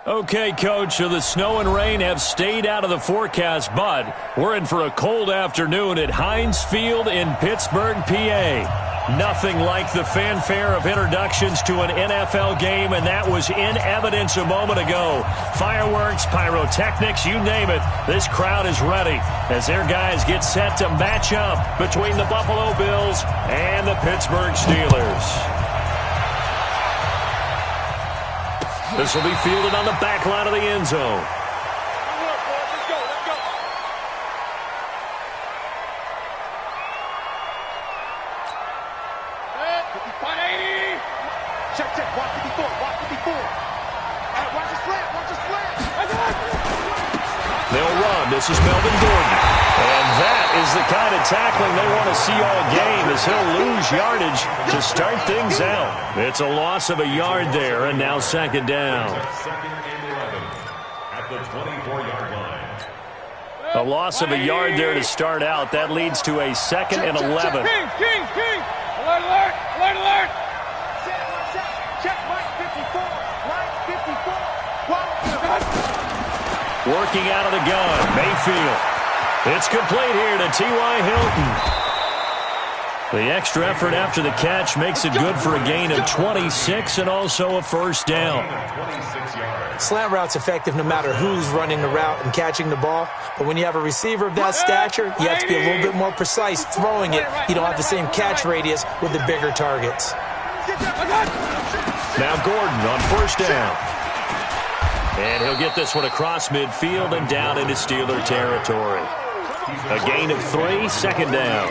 Okay, Coach, so the snow and rain have stayed out of the forecast, but we're in for a cold afternoon at Heinz Field in Pittsburgh, PA. Nothing like the fanfare of introductions to an NFL game, and that was in evidence a moment ago. Fireworks, pyrotechnics, you name it, this crowd is ready as their guys get set to match up between the Buffalo Bills and the Pittsburgh Steelers. This will be fielded on the back line of the end zone. They'll run. This is Melvin Gordon. And that is the kind of tackling they want to see all game, as he'll lose yardage to start things out. It's a loss of a yard there, and now second down. At the 24-yard line. A loss of a yard there to start out. That leads to a 2nd and 11. King! Alert, alert! Alert, alert! Check Mike 54. Mike 54. Working out of the gun, Mayfield. It's complete here to T.Y. Hilton. The extra effort after the catch makes it good for a gain of 26 and also a first down. Slant route's effective no matter who's running the route and catching the ball. But when you have a receiver of that stature, you have to be a little bit more precise throwing it. You don't have the same catch radius with the bigger targets. Now Gordon on first down. And he'll get this one across midfield and down into Steeler territory. A gain of 3, second down.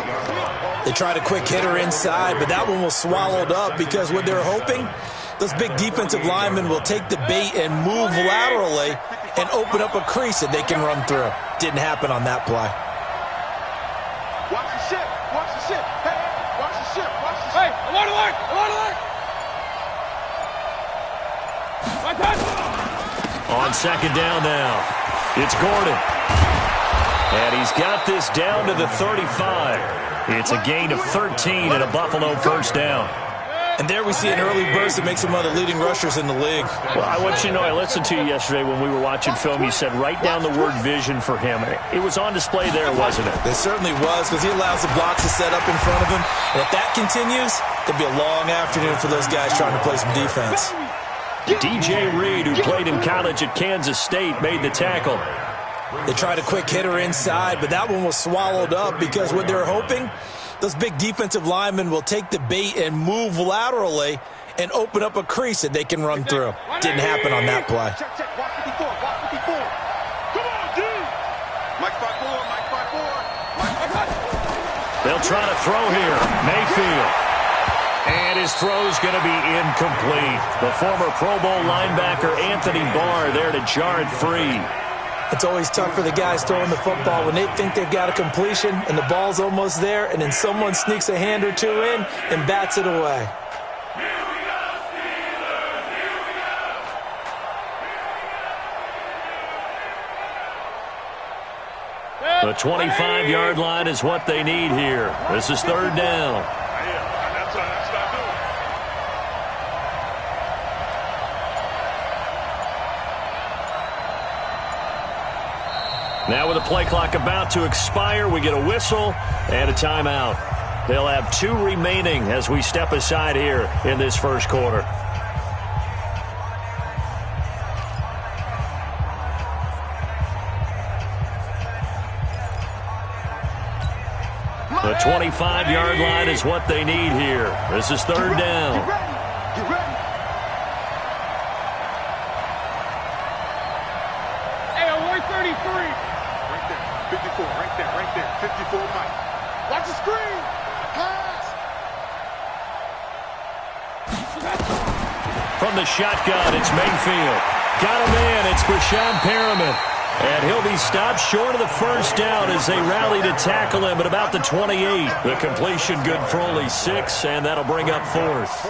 They tried a quick hitter inside, but that one was swallowed up because what they're hoping, those big defensive linemen will take the bait and move laterally and open up a crease that they can run through. Didn't happen on that play. Watch the ship. Watch the ship. Hey, watch the ship. Watch the ship. Hey, alert, alert. Alert, alert. On second down now, it's Gordon. And he's got this down to the 35. It's a gain of 13 and a Buffalo first down. And there we see an early burst that makes him one of the leading rushers in the league. Well, I want you to know, I listened to you yesterday when we were watching film. You said write down the word vision for him. It was on display there, wasn't it? It certainly was, because he allows the blocks to set up in front of him. And if that continues, it'll be a long afternoon for those guys trying to play some defense. DJ Reed, who played in college at Kansas State, made the tackle. They tried a quick hitter inside, but that one was swallowed up because what they're hoping, those big defensive linemen will take the bait and move laterally and open up a crease that they can run through. Didn't happen on that play. Check. Walk 54. Walk 54. Come on, dude. Mike 54. They'll try to throw here. Mayfield. And his throw's going to be incomplete. The former Pro Bowl linebacker Anthony Barr there to jar it free. It's always tough for the guys throwing the football when they think they've got a completion and the ball's almost there, and then someone sneaks a hand or two in and bats it away. The 25-yard line is what they need here. This is third down. Now with the play clock about to expire, we get a whistle and a timeout. They'll have 2 remaining as we step aside here in this first quarter. The 25-yard line is what they need here. This is third down. Get ready. Hey, on 133. Right there. 54. Right there. 54 Mike. Watch the screen. Pass. From the shotgun, it's Mayfield. Got a man. It's Brashad Perriman. And he'll be stopped short of the first down as they rally to tackle him at about the 28. The completion good for only 6, and that'll bring up fourth.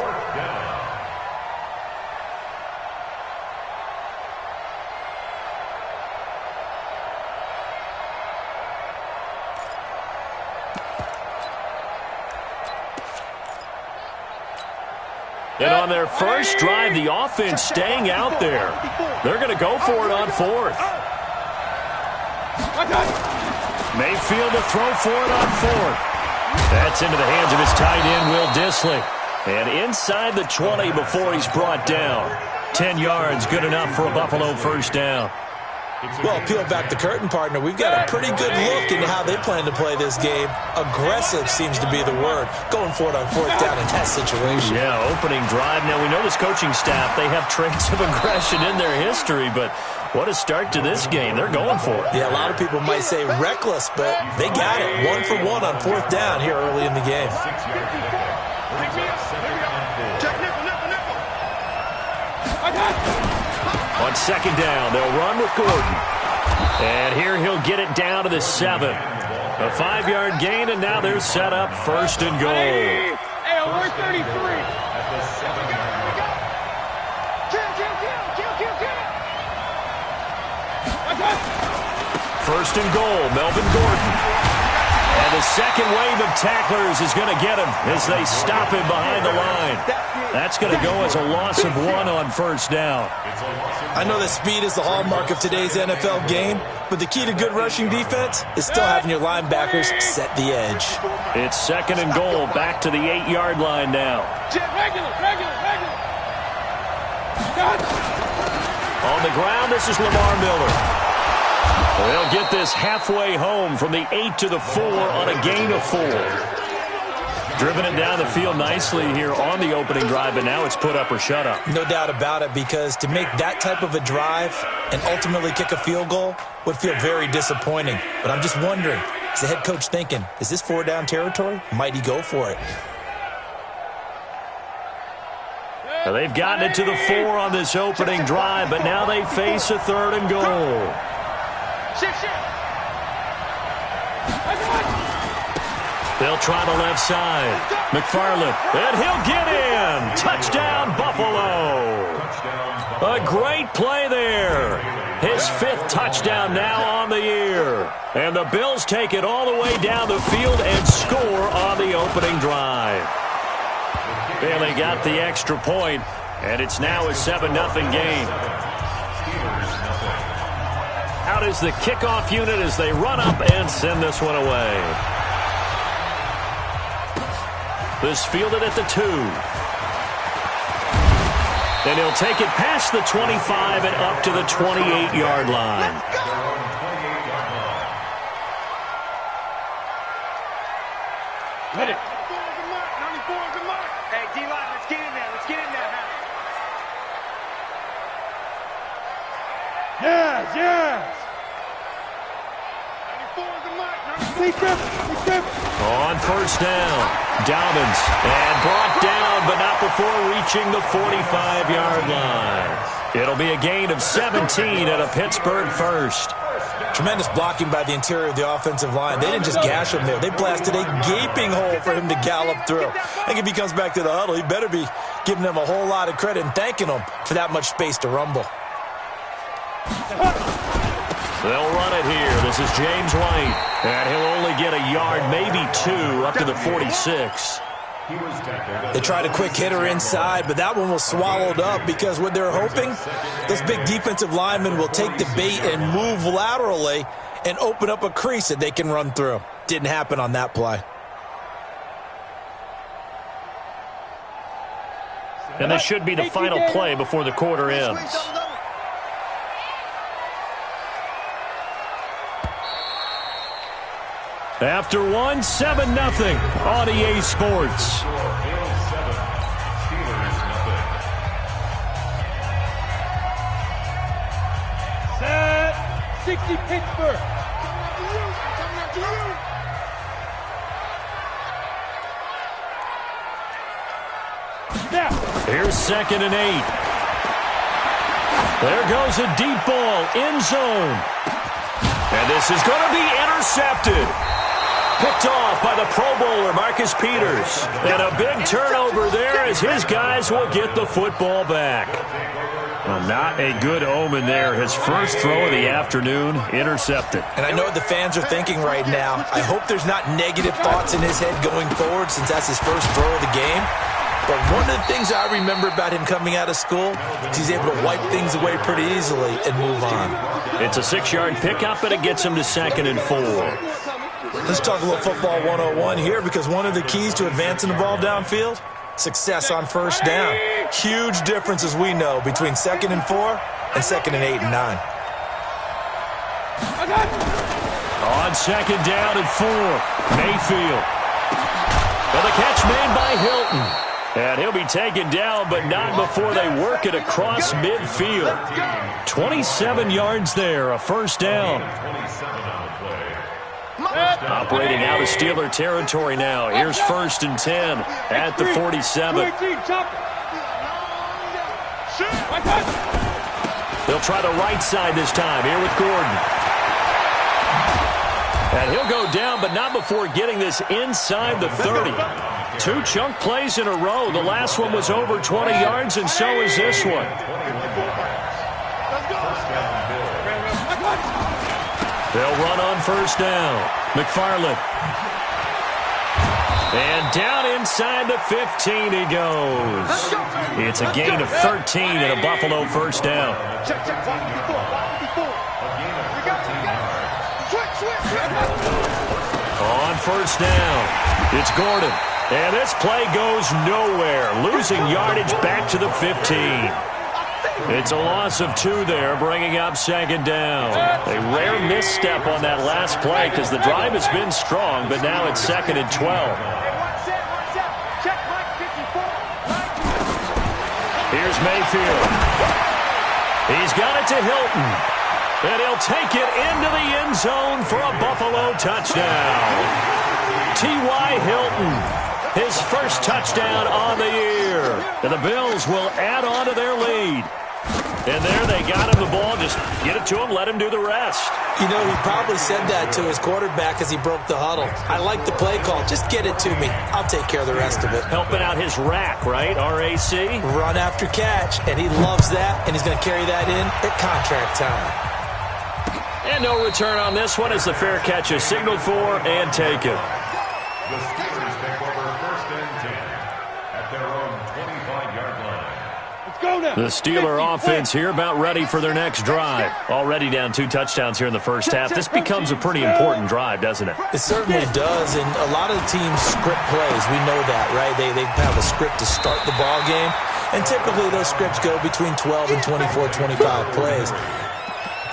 And on their first drive, the offense staying out there. They're going to go for it on fourth. Mayfield to throw for it on fourth. That's into the hands of his tight end, Will Dissly. And inside the 20 before he's brought down. 10 yards, good enough for a Buffalo first down. Well, peel back the curtain, partner. We've got a pretty good look into how they plan to play this game. Aggressive seems to be the word. Going for it on fourth down in that situation. Yeah, opening drive. Now, we know this coaching staff, they have traits of aggression in their history, but what a start to this game. They're going for it. Yeah, a lot of people might say reckless, but they got it. 1 for 1 on fourth down here early in the game. On second down, they'll run with Gordon. And here he'll get it down to the 7. A 5-yard gain, and now they're set up first and goal. Hey, 133. First and goal, Melvin Gordon. And the second wave of tacklers is going to get him as they stop him behind the line. That's going to go as a loss of 1 on first down. I know that speed is the hallmark of today's NFL game, but the key to good rushing defense is still having your linebackers set the edge. It's second and goal, back to the 8-yard line now. Regular. On the ground, this is Lamar Miller. They'll get this halfway home from the 8 to the 4 on a gain of 4. Driven it down the field nicely here on the opening drive, but now it's put up or shut up. No doubt about it, because to make that type of a drive and ultimately kick a field goal would feel very disappointing. But I'm just wondering, is the head coach thinking, is this 4-down territory? Might he go for it? Now they've gotten it to the 4 on this opening drive, but now they face a third and goal. They'll try the left side. McFarland, and he'll get in. Touchdown, Buffalo. A great play there. His 5th touchdown now on the year. And the Bills take it all the way down the field and score on the opening drive. Bailey got the extra point, and it's now a 7-0 game. Out is the kickoff unit as they run up and send this one away. This fielded at the 2. And he'll take it past the 25 and up to the 28-yard line. Hit it. 94 is the mark. Hey, D-line, let's get in there. Let's get in there. Yes. 94 is the mark. On first down, Dobbins, and brought down, but not before reaching the 45-yard line. It'll be a gain of 17 at a Pittsburgh first. Tremendous blocking by the interior of the offensive line. They didn't just gash him there. They blasted a gaping hole for him to gallop through. I think if he comes back to the huddle, he better be giving them a whole lot of credit and thanking them for that much space to rumble. They'll run it here. This is James White. And he'll only get a yard, maybe 2, up to the 46. They tried a quick hitter inside, but that one was swallowed up because what they're hoping, those big defensive linemen will take the bait and move laterally and open up a crease that they can run through. Didn't happen on that play. And this should be the final play before the quarter ends. After 1, 7-0 on EA Sports. Set. 60 Pittsburgh. Snap. Here's 2nd and 8. There goes a deep ball, end zone. And this is going to be intercepted. Picked off by the Pro Bowler, Marcus Peters. And a big turnover there as his guys will get the football back. Well, not a good omen there. His first throw of the afternoon, intercepted. And I know what the fans are thinking right now. I hope there's not negative thoughts in his head going forward since that's his first throw of the game. But one of the things I remember about him coming out of school is he's able to wipe things away pretty easily and move on. It's a 6-yard pickup, and it gets him to 2nd and 4. Let's talk a little football 101 here, because one of the keys to advancing the ball downfield, success on first down. Huge difference, as we know, between 2nd and 4 and 2nd and 8 and 9. On 2nd down and 4, Mayfield. Well, the catch made by Hilton. And he'll be taken down, but not before they work it across midfield. 27 yards there, a first down. Operating out of Steeler territory now. Here's 1st and 10 at the 47. They'll try the right side this time, here with Gordon. And he'll go down, but not before getting this inside the 30. 2 chunk plays in a row. The last one was over 20 yards, and so is this one. They'll run on first down. McFarland. And down inside the 15 he goes. It's a gain of 13 and a Buffalo first down. On first down, it's Gordon. And this play goes nowhere, losing yardage back to the 15. It's a loss of 2 there, bringing up 2nd down. A rare misstep on that last play because the drive has been strong, but now it's 2nd and 12. Here's Mayfield. He's got it to Hilton. And he'll take it into the end zone for a Buffalo touchdown. T.Y. Hilton, his first touchdown on the year. And the Bills will add on to their lead. And there they got him the ball. Just get it to him, let him do the rest. You know, he probably said that to his quarterback as he broke the huddle. I like the play call. Just get it to me. I'll take care of the rest of it. Helping out his rack, right? R-A-C? Run after catch. And he loves that, and he's going to carry that in at contract time. And no return on this one as the fair catch is signaled for and taken. The Steelers take over 1st and 10 at their own 25-yard line. Let's go now. The Steeler offense here about ready for their next drive. Already down 2 touchdowns here in the first half. This becomes a pretty important drive, doesn't it? It certainly does, and a lot of the teams script plays. We know that, right? They have a script to start the ball game, and typically those scripts go between 12 and 24, 25 plays.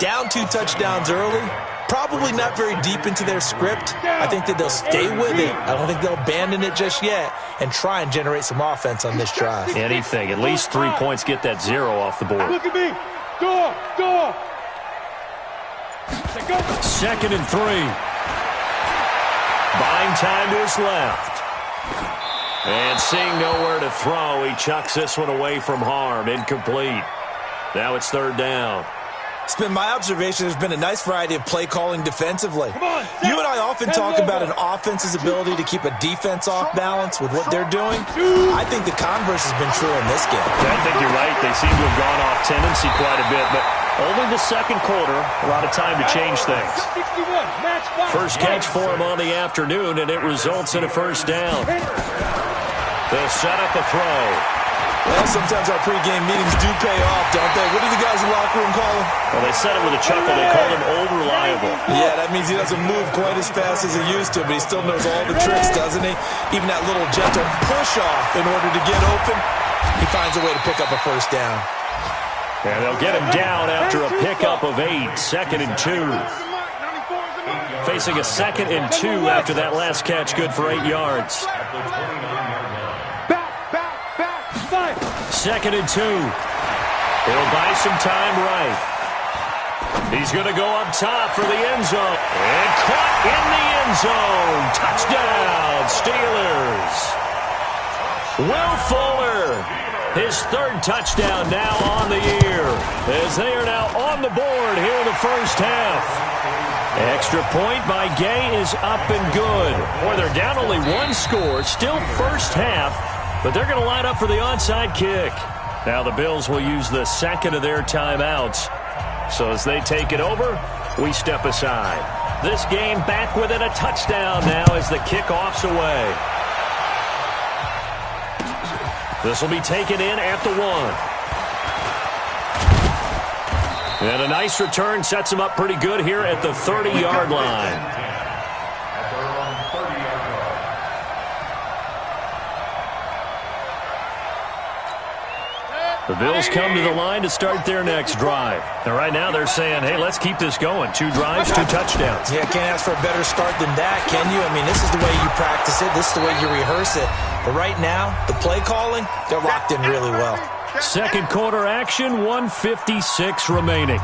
Down 2 touchdowns early, probably not very deep into their script. I think that they'll stay with it. I don't think they'll abandon it just yet and try and generate some offense on this drive. Anything. At least 3 points, get that 0 off the board. Look at me. Door. 2nd and 3. Buying time to his left. And seeing nowhere to throw, he chucks this one away from harm. Incomplete. Now it's 3rd down. It's been my observation there's been a nice variety of play calling defensively. You and I often talk about an offense's ability to keep a defense off balance with what they're doing. I think the converse has been true in this game. I think you're right. They seem to have gone off tendency quite a bit, but only the 2nd quarter, a lot of time to change things. First catch for him on the afternoon, and it results in a first down. They'll set up a throw. Well, sometimes our pregame meetings do pay off, don't they? What do the guys in the locker room call him? Well, they said it with a chuckle. They called him Old Reliable. Yeah, that means he doesn't move quite as fast as he used to, but he still knows all the tricks, doesn't he? Even that little gentle push-off in order to get open, he finds a way to pick up a first down. And they'll get him down after a pickup of 8, 2nd and 2. Facing a 2nd and 2 after that last catch, good for 8 yards. 2nd and 2. He'll buy some time right. He's going to go up top for the end zone. And caught in the end zone. Touchdown, Steelers. Will Fuller, his 3rd touchdown now on the year, as they are now on the board here in the first half. Extra point by Gay is up and good. Boy, they're down only 1 score. Still first half, but they're going to line up for the onside kick. Now the Bills will use the 2nd of their timeouts. So as they take it over, we step aside. This game back within a touchdown now as the kickoff's away. This will be taken in at the 1. And a nice return sets him up pretty good here at the 30-yard line. At their own 30-yard line. The Bills come to the line to start their next drive. And right now they're saying, hey, let's keep this going. 2 drives, 2 touchdowns. Yeah, can't ask for a better start than that, can you? I mean, this is the way you practice it. This is the way you rehearse it. But right now, the play calling, they're locked in really well. Second quarter action, 1:56 remaining.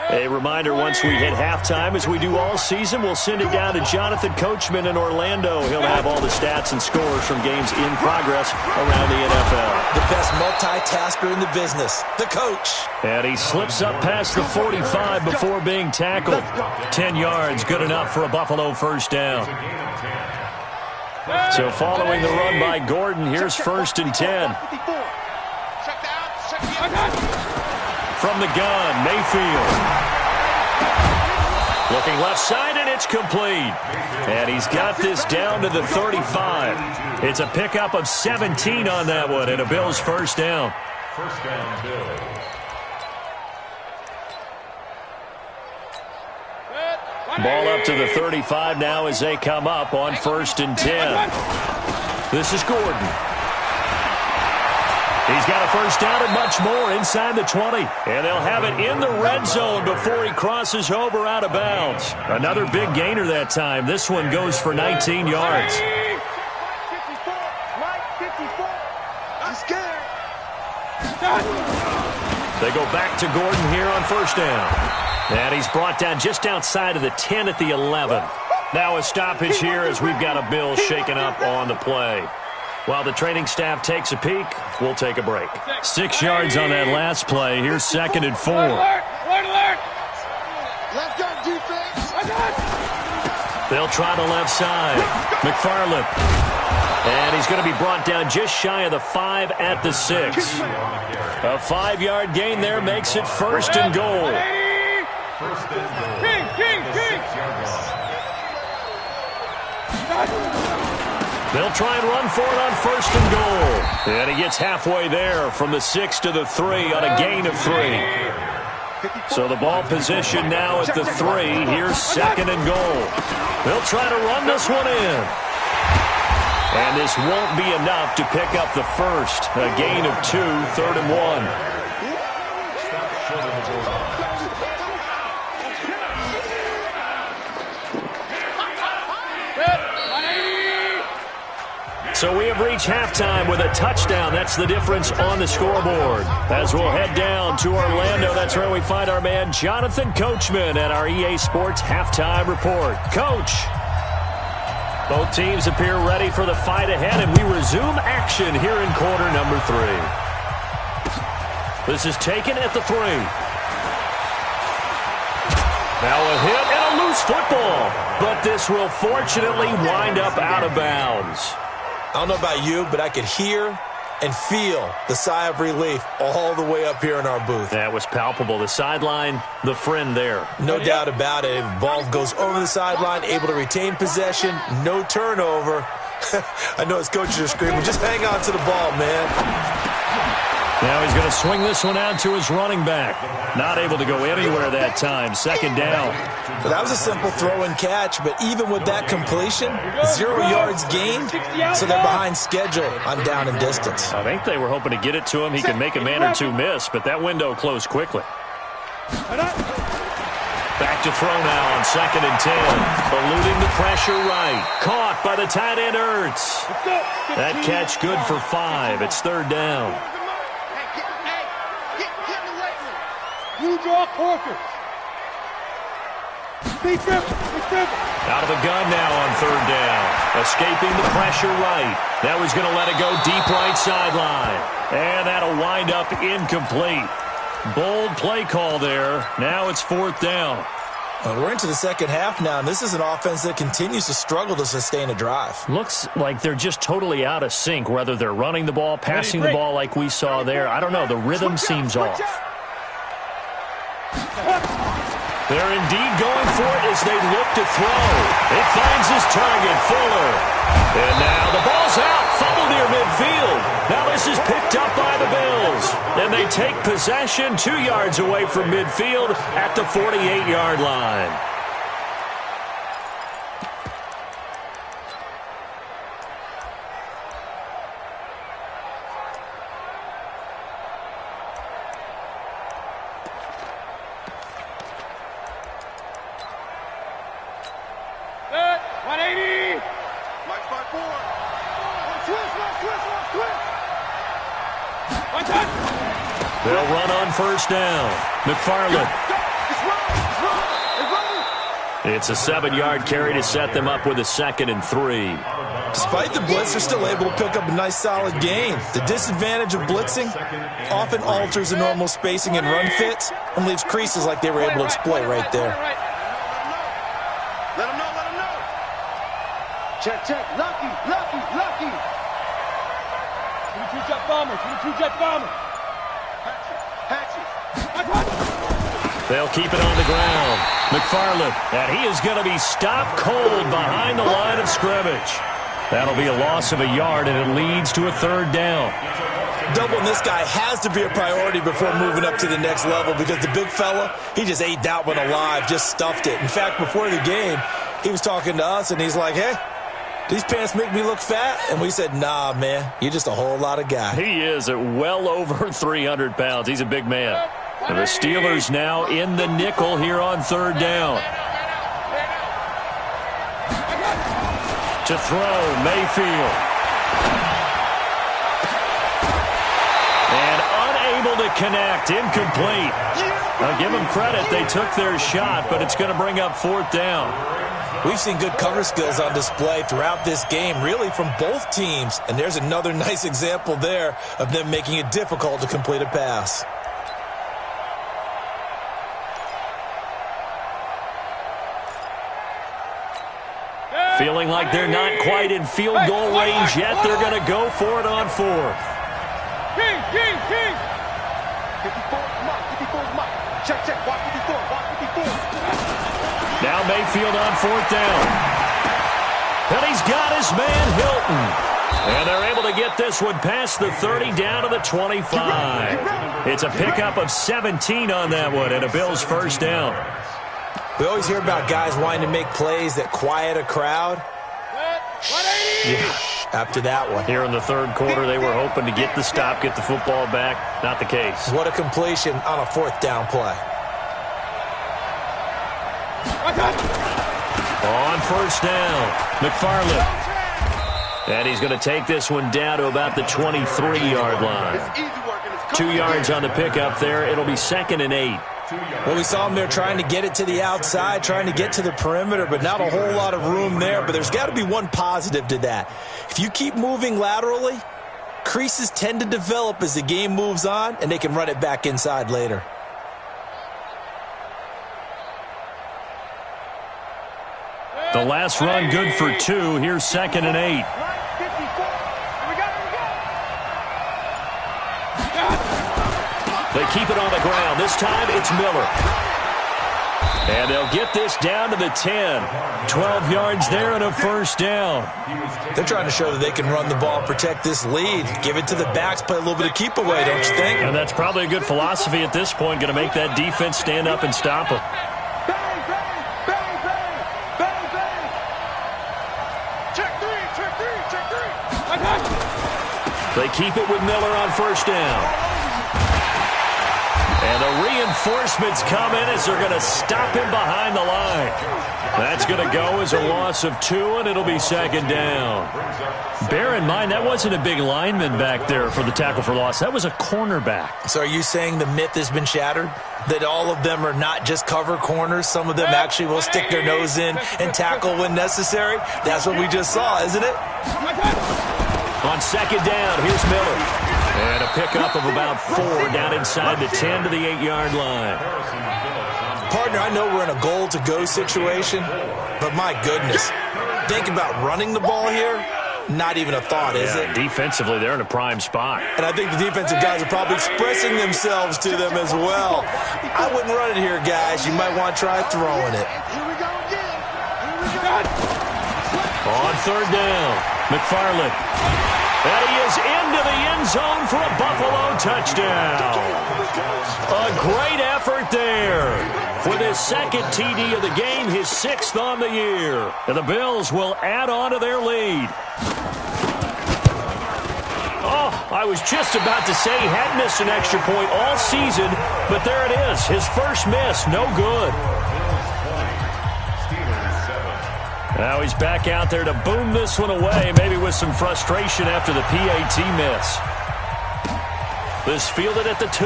A reminder, once we hit halftime, as we do all season, we'll send it down to Jonathan Coachman in Orlando. He'll have all the stats and scores from games in progress around the NFL. The best multitasker in the business, the coach. And he slips up past the 45 before being tackled. 10 yards, good enough for a Buffalo first down. So following the run by Gordon, here's 1st and 10. From the gun, Mayfield. Looking left side, and it's complete. And he's got this down to the 35. It's a pickup of 17 on that one, and a Bills first down. First down, Bills. Ball up to the 35 now as they come up on 1st and 10. This is Gordon. He's got a first down and much more inside the 20. And they'll have it in the red zone before he crosses over out of bounds. Another big gainer that time. This one goes for 19 yards. They go back to Gordon here on first down. And he's brought down just outside of the 10 at the 11. Now a stoppage here as we've got a Bill shaken up on the play. While the training staff takes a peek, we'll take a break. 6 yards on that last play. Here's 2nd and 4. They'll try the left side. McFarland. And he's going to be brought down just shy of the 5 at the 6. A 5-yard gain there makes it 1st and goal. First and goal. They'll try and run for it on 1st and goal. And he gets halfway there from the 6 to the 3 on a gain of 3. So the ball position now at the 3. Here's 2nd and goal. They'll try to run this one in. And this won't be enough to pick up the first. A gain of 2, 3rd and 1. So we have reached halftime with a touchdown. That's the difference on the scoreboard. As we'll head down to Orlando, that's where we find our man Jonathan Coachman at our EA Sports Halftime Report. Coach, both teams appear ready for the fight ahead, and we resume action here in quarter number 3. This is taken at the 3. Now a hit and a loose football, but this will fortunately wind up out of bounds. I don't know about you, but I could hear and feel the sigh of relief all the way up here in our booth. That was palpable. The sideline, the friend there. No doubt about it. If the ball goes over the sideline, able to retain possession, no turnover. I know his coaches are screaming, just hang on to the ball, man. Now he's going to swing this one out to his running back. Not able to go anywhere that time. 2nd down. But that was a simple throw and catch, but even with that completion, 0 yards gained, so they're behind schedule on down and distance. I think they were hoping to get it to him. He could make a man or two miss, but that window closed quickly. Back to throw now on 2nd and 10. Eluding the pressure right. Caught by the tight end Ertz. That catch good for 5. It's 3rd down. You draw quarters. Out of the gun now on 3rd down. Escaping the pressure right. That was going to let it go deep right sideline. And that'll wind up incomplete. Bold play call there. Now it's 4th down. We're into the second half now, and this is an offense that continues to struggle to sustain a drive. Looks like they're just totally out of sync, whether they're running the ball, passing the ball like we saw there. I don't know. The rhythm seems off. They're indeed going for it as they look to throw. It finds his target, Fuller. And now the ball's out, fumble near midfield. Now this is picked up by the Bills. And they take possession 2 yards away from midfield at the 48-yard line. They'll run on first down. McFarland. It's a 7-yard carry to set them up with a 2nd and 3. Despite the blitz, they're still able to pick up a nice, solid gain. The disadvantage of blitzing often alters the normal spacing and run fits and leaves creases like they were able to exploit right there. Let him know, let him know. Check, check. Lucky, lucky, lucky. 22-jet bomber, 22-jet bomber. They'll keep it on the ground. McFarland, and he is going to be stopped cold behind the line of scrimmage. That'll be a loss of a yard, and it leads to a 3rd down. Doubling this guy has to be a priority before moving up to the next level because the big fella, he just ate that one alive, just stuffed it. In fact, before the game, he was talking to us, and he's like, hey, these pants make me look fat? And we said, nah, man, you're just a whole lot of guy. He is at well over 300 pounds. He's a big man. And the Steelers now in the nickel here on 3rd down. To throw, Mayfield. And unable to connect, incomplete. I'll give them credit, they took their shot, but it's going to bring up 4th down. We've seen good cover skills on display throughout this game, really from both teams. And there's another nice example there of them making it difficult to complete a pass. Feeling like they're not quite in field goal range yet. They're going to go for it on 4th. King. 54's mark. Check, check. Watch 54. Now Mayfield on 4th down. And he's got his man Hilton. And they're able to get this one past the 30 down to the 25. It's a pickup of 17 on that one and a Bills 1st down. We always hear about guys wanting to make plays that quiet a crowd. After that one. Here in the 3rd quarter, they were hoping to get the stop, get the football back. Not the case. What a completion on a 4th down play. On 1st down, McFarland. And he's going to take this one down to about the 23-yard line. 2 yards on the pickup there. It'll be 2nd and 8. Well, we saw him there trying to get it to the outside, trying to get to the perimeter, but not a whole lot of room there. But there's got to be one positive to that. If you keep moving laterally, creases tend to develop as the game moves on, and they can run it back inside later. The last run good for 2. Here's 2nd and 8. They keep it on the ground. This time it's Miller. And they'll get this down to the 10. 12 yards there and a 1st down. They're trying to show that they can run the ball and protect this lead. Give it to the backs, play a little bit of keep away, don't you think? And that's probably a good philosophy at this point. Going to make that defense stand up and stop them. They keep it with Miller on 1st down. And the reinforcements come in as they're going to stop him behind the line. That's going to go as a loss of 2, and it'll be 2nd down. Bear in mind, that wasn't a big lineman back there for the tackle for loss. That was a cornerback. So are you saying the myth has been shattered? That all of them are not just cover corners? Some of them actually will stick their nose in and tackle when necessary? That's what we just saw, isn't it? On 2nd down, here's Miller. And a pickup of about 4 down inside the 10 to the 8-yard line. Partner, I know we're in a goal-to-go situation, but my goodness, think about running the ball here. not even a thought, is it? Defensively, they're in a prime spot. And I think the defensive guys are probably expressing themselves to them as well. I wouldn't run it here, guys. You might want to try throwing it. Here we go again. Here we go. On third down, McFarland. And he is into the end zone for a Buffalo touchdown. A great effort there. With his second TD of the game, his 6th on the year. And the Bills will add on to their lead. Oh, I was just about to say he had missed an extra point all season, but there it is. His first miss, no good. Now he's back out there to boom this one away, maybe with some frustration after the PAT miss. This fielded at the 2.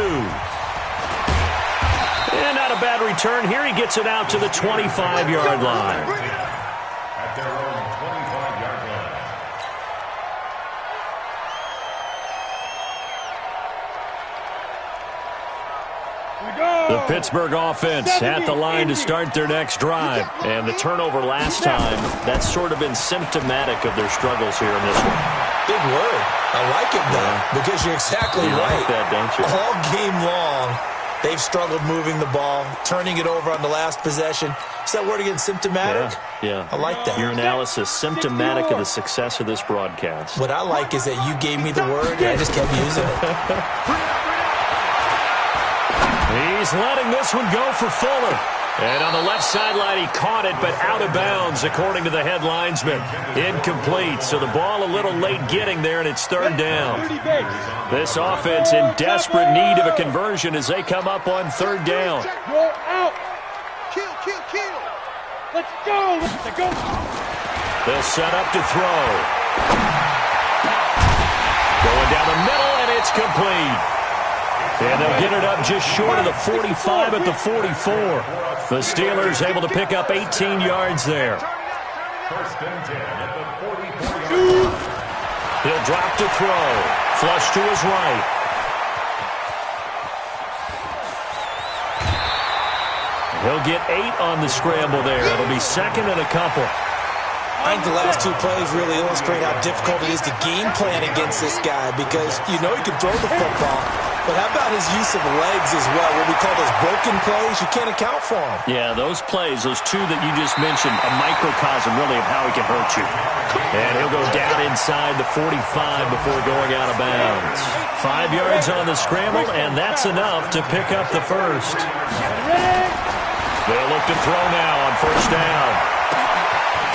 And not a bad return here. He gets it out to the 25-yard line. At their own 25-yard line. The Pittsburgh offense at the line to start their next drive. And the turnover last time, that's sort of been symptomatic of their struggles here in this one. Big word. I like it, though, because you're exactly right. Like that, don't you? All game long, they've struggled moving the ball, turning it over on the last possession. Is that word again, symptomatic? Yeah. I like that. Your analysis, symptomatic of the success of this broadcast. What I like is that you gave me the word, and I just kept using it. He's letting this one go for Fuller. And on the left sideline, he caught it, but out of bounds, according to the head linesman. Incomplete, so the ball a little late getting there, and it's third down. This offense in desperate need of a conversion as they come up on third down. Roll out. Kill, kill, kill. Let's go. Let's go. They'll set up to throw. Going down the middle, and it's complete. And they'll get it up just short of the 45 at the 44. The Steelers able to pick up 18 yards there. First and 10 at the 44-yard line. He'll drop to throw. Flush to his right. He'll get 8 on the scramble there. It'll be second and a couple. I think the last 2 plays really illustrate how difficult it is to game plan against this guy because you know he can throw the football, but how about his use of legs as well? What we call those broken plays, you can't account for them. Yeah, those plays, those 2 that you just mentioned, a microcosm really of how he can hurt you. And he'll go down inside the 45 before going out of bounds. 5 yards on the scramble, and that's enough to pick up the first. They'll look to throw now on first down.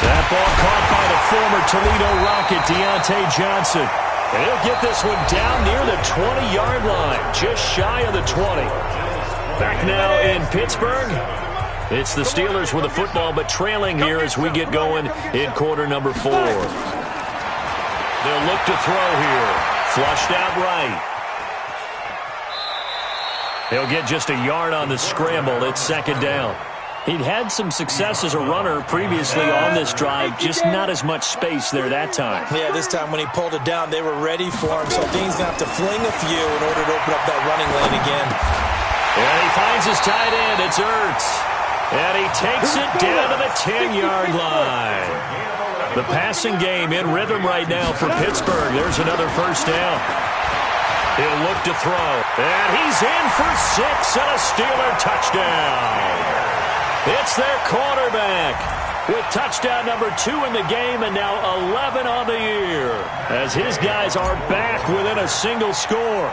That ball caught by the former Toledo Rocket, Deontay Johnson. And he'll get this one down near the 20-yard line, just shy of the 20. Back now in Pittsburgh. It's the Steelers with the football, but trailing here as we get going in quarter number 4. They'll look to throw here. Flushed out right. He'll get just a yard on the scramble. It's second down. He'd had some success as a runner previously on this drive, just not as much space there that time. Yeah, this time when he pulled it down, they were ready for him, so Dean's going to have to fling a few in order to open up that running lane again. And he finds his tight end. It's Ertz. And he takes it down to the 10-yard line. The passing game in rhythm right now for Pittsburgh. There's another first down. He'll look to throw. And he's in for 6 and a Steeler touchdown. It's their quarterback with touchdown number 2 in the game and now 11 on the year as his guys are back within a single score.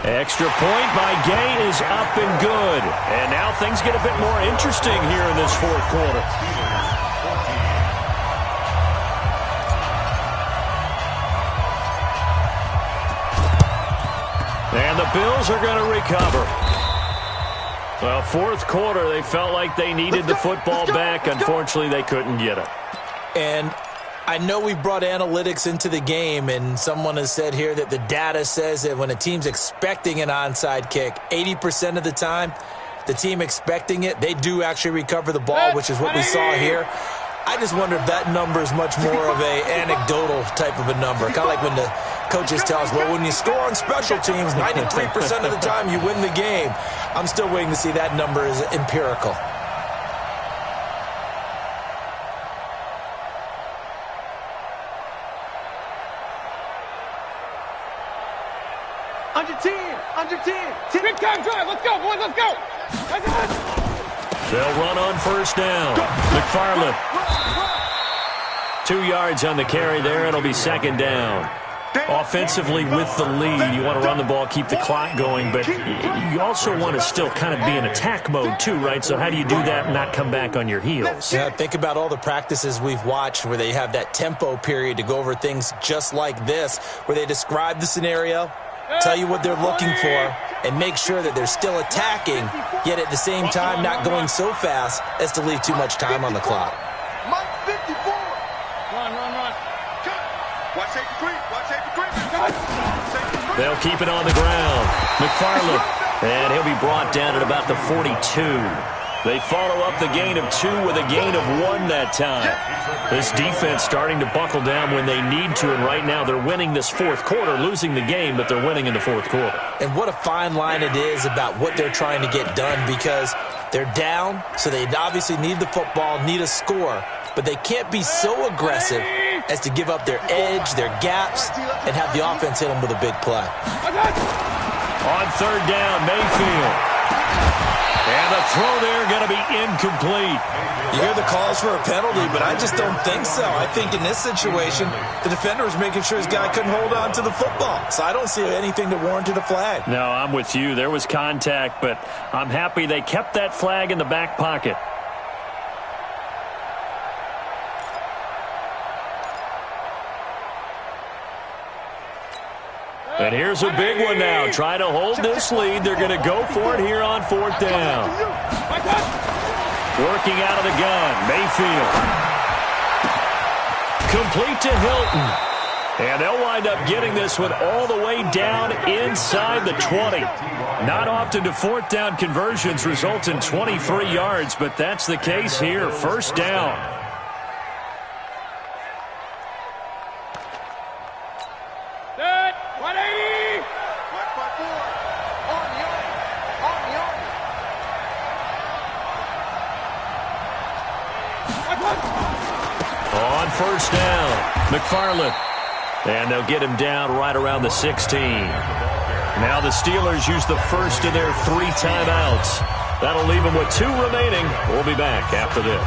Extra point by Gay is up and good. And now things get a bit more interesting here in this fourth quarter. And the Bills are going to recover. Well, fourth quarter, they felt like they needed the football back. Unfortunately, they couldn't get it. And I know we brought analytics into the game, and someone has said here that the data says that when a team's expecting an onside kick, 80% of the time, the team expecting it, they do actually recover the ball, which is what we saw here. I just wonder if that number is much more of a anecdotal type of a number. Kind of like when the coaches tell us, well, when you score on special teams, 93% of the time you win the game. I'm still waiting to see that number is empirical. Under 10. Under 10. Big time drive. Let's go, boys. Let's go. They'll run on first down. McFarland. 2 yards on the carry there. It'll be second down. Offensively with the lead, you want to run the ball, keep the clock going, but you also want to still kind of be in attack mode too, right? So how do you do that and not come back on your heels? Yeah, think about all the practices we've watched where they have that tempo period to go over things just like this, where they describe the scenario, tell you what they're looking for, and make sure that they're still attacking, yet at the same time not going so fast as to leave too much time on the clock. Mike 54. Run. Watch safety creep. They'll keep it on the ground. McFarland, and he'll be brought down at about the 42. They follow up the gain of 2 with a gain of 1 that time. This defense starting to buckle down when they need to, and right now they're winning this fourth quarter, losing the game, but they're winning in the fourth quarter. And what a fine line it is about what they're trying to get done, because they're down, so they obviously need the football, need a score, but they can't be so aggressive as to give up their edge, their gaps, and have the offense hit them with a big play. On third down, Mayfield. And the throw there going to be incomplete. You hear the calls for a penalty, but I just don't think so. I think in this situation, the defender was making sure his guy couldn't hold on to the football. So I don't see anything that warranted a flag. No, I'm with you. There was contact, but I'm happy they kept that flag in the back pocket. And here's a big one now. Trying to hold this lead. They're going to go for it here on fourth down. Working out of the gun. Mayfield. Complete to Hilton. And they'll wind up getting this one all the way down inside the 20. Not often do fourth down conversions result in 23 yards, but that's the case here. First down. On first down, McFarland. And they'll get him down right around the 16. Now the Steelers use the first of their 3 timeouts. That'll leave them with 2 remaining. We'll be back after this.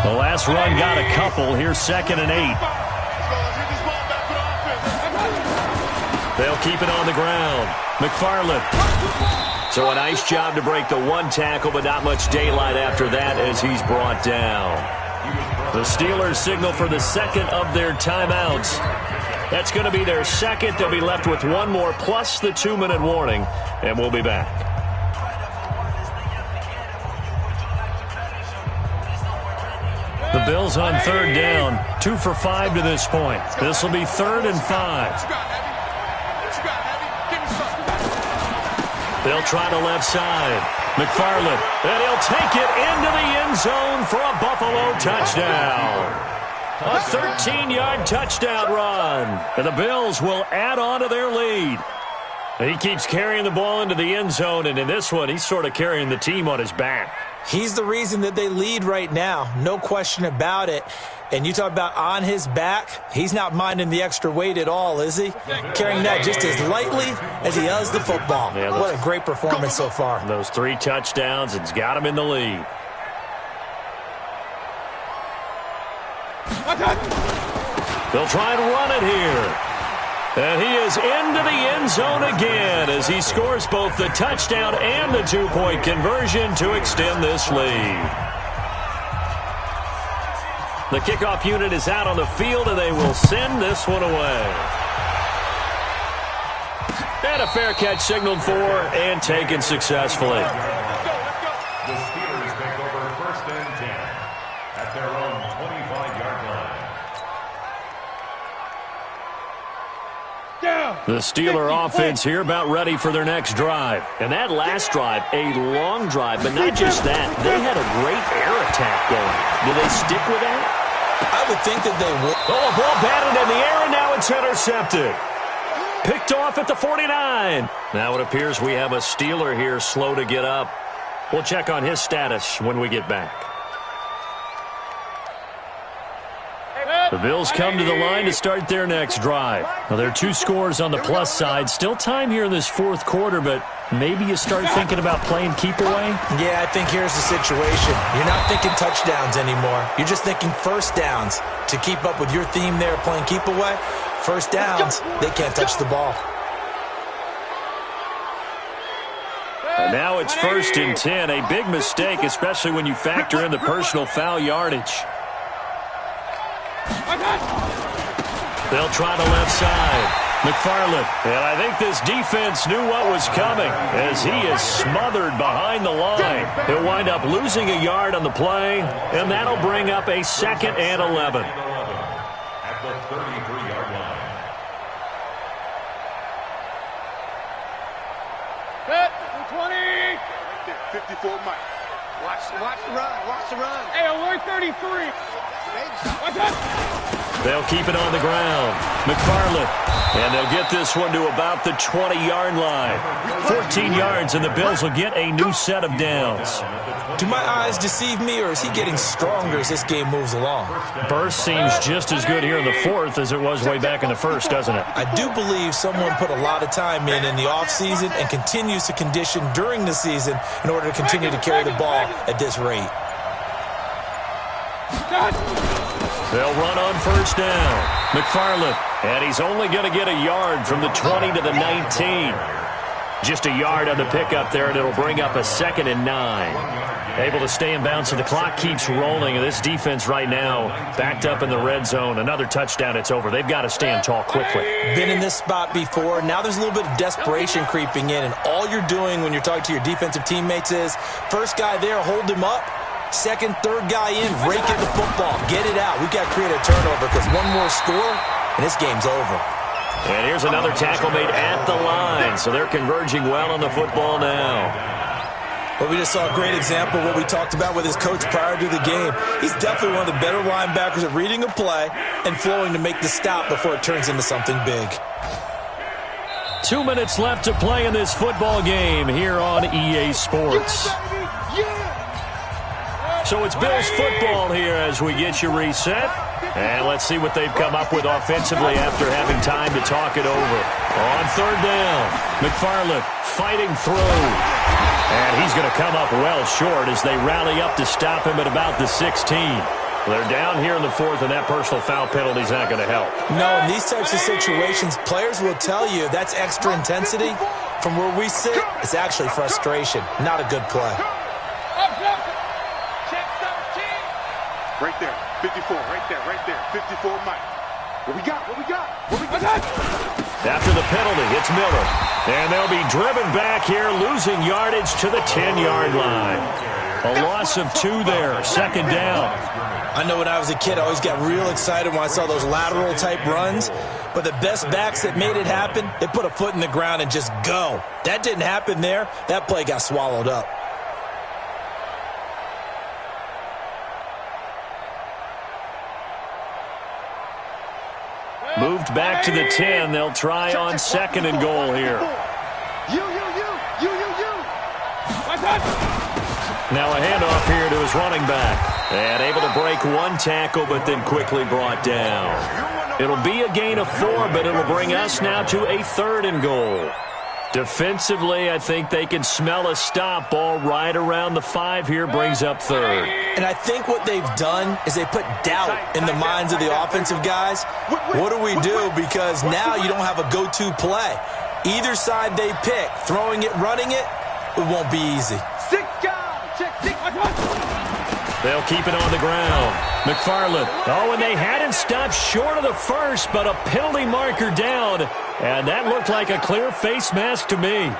The last run got a couple. Here's 2nd and 8. They'll keep it on the ground. McFarland. So a nice job to break the 1 tackle, but not much daylight after that as he's brought down. The Steelers signal for the 2nd of their timeouts. That's going to be their 2nd. They'll be left with 1 more plus the 2-minute warning, and we'll be back. The Bills on third down, 2 for 5 to this point. This will be 3rd and 5. They'll try the left side. McFarland, and he'll take it into the end zone for a Buffalo touchdown. A 13-yard touchdown run. And the Bills will add on to their lead. He keeps carrying the ball into the end zone, and in this one, he's sort of carrying the team on his back. He's the reason that they lead right now, no question about it. And you talk about on his back, he's not minding the extra weight at all, is he? Carrying that just as lightly as he does the football. Yeah, what a great performance so far. Those 3 touchdowns, it's got him in the lead. They'll try and run it here. And he is into the end zone again as he scores both the touchdown and the 2-point conversion to extend this lead. The kickoff unit is out on the field, and they will send this one away. And a fair catch signaled for and taken successfully. The Steelers take over 1st and 10 at their own 25-yard line. The Steeler offense here about ready for their next drive. And that last drive, a long drive, but not just that. They had a great air attack going. Do they stick with that? I would think that they would. Oh, a ball batted in the air, and now it's intercepted. Picked off at the 49. Now it appears we have a Steeler here slow to get up. We'll check on his status when we get back. The Bills come to the line to start their next drive. Now, there are 2 scores on the plus side. Still time here in this fourth quarter, but maybe you start thinking about playing keep away? Yeah, I think here's the situation. You're not thinking touchdowns anymore. You're just thinking first downs. To keep up with your theme there, playing keep away, first downs, they can't touch the ball. And now it's 1st and 10. A big mistake, especially when you factor in the personal foul yardage. They'll try the left side. McFarland. And I think this defense knew what was coming as he is smothered behind the line. He'll wind up losing a yard on the play, and that'll bring up a 2nd and 11. At the 33-yard line. Set, 20. Right there, 54 Mike. Watch the run, watch the run. Hey, alert 33. Watch out. They'll keep it on the ground. McFarland. And they'll get this one to about the 20-yard line. 14 yards, and the Bills will get a new set of downs. Do my eyes deceive me, or is he getting stronger as this game moves along? Burst seems just as good here in the fourth as it was way back in the first, doesn't it? I do believe someone put a lot of time in the offseason and continues to condition during the season in order to continue to carry the ball at this rate. They'll run on first down. McFarland, and he's only going to get a yard from the 20 to the 19. Just a yard on the pickup there, and it'll bring up a 2nd and 9. Able to stay in bounds, so the clock keeps rolling, and this defense right now backed up in the red zone. Another touchdown, it's over. They've got to stand tall quickly. Been in this spot before. Now there's a little bit of desperation creeping in, and all you're doing when you're talking to your defensive teammates is, first guy there, hold him up. Second, third guy in, rake at the football. Get it out. We've got to create a turnover because one more score, and this game's over. And here's another tackle made at the line, so they're converging well on the football now. Well, we just saw a great example of what we talked about with his coach prior to the game. He's definitely one of the better linebackers at reading a play and flowing to make the stop before it turns into something big. 2 minutes left to play in this football game here on EA Sports. So it's Bills football here as we get you reset. And let's see what they've come up with offensively after having time to talk it over. On third down, McFarland fighting through. And he's going to come up well short as they rally up to stop him at about the 16. They're down here in the fourth, and that personal foul penalty is not going to help. No, in these types of situations, players will tell you that's extra intensity. From where we sit, it's actually frustration, not a good play. Right there, 54, right there, 54 Mike. What we got? After the penalty, it's Miller. And they'll be driven back here, losing yardage to the 10-yard line. A loss of 2 there, 2nd down. I know when I was a kid, I always got real excited when I saw those lateral-type runs. But the best backs that made it happen, they put a foot in the ground and just go. That didn't happen there. That play got swallowed up. Moved back to the 10. They'll try on 2nd and goal here. You. Now a handoff here to his running back. And able to break one tackle, but then quickly brought down. It'll be a gain of 4, but it'll bring us now to a 3rd and goal. Defensively, I think they can smell a stop. Ball right around the 5 here, brings up 3rd. And I think what they've done is they put doubt in the minds of the offensive guys. What do we do? Because now you don't have a go-to play. Either side they pick, throwing it, running it, it won't be easy. 6 guys, check 6. They'll keep it on the ground. McFarland. Oh, and they had him stopped short of the first, but a penalty marker down. And that looked like a clear face mask to me.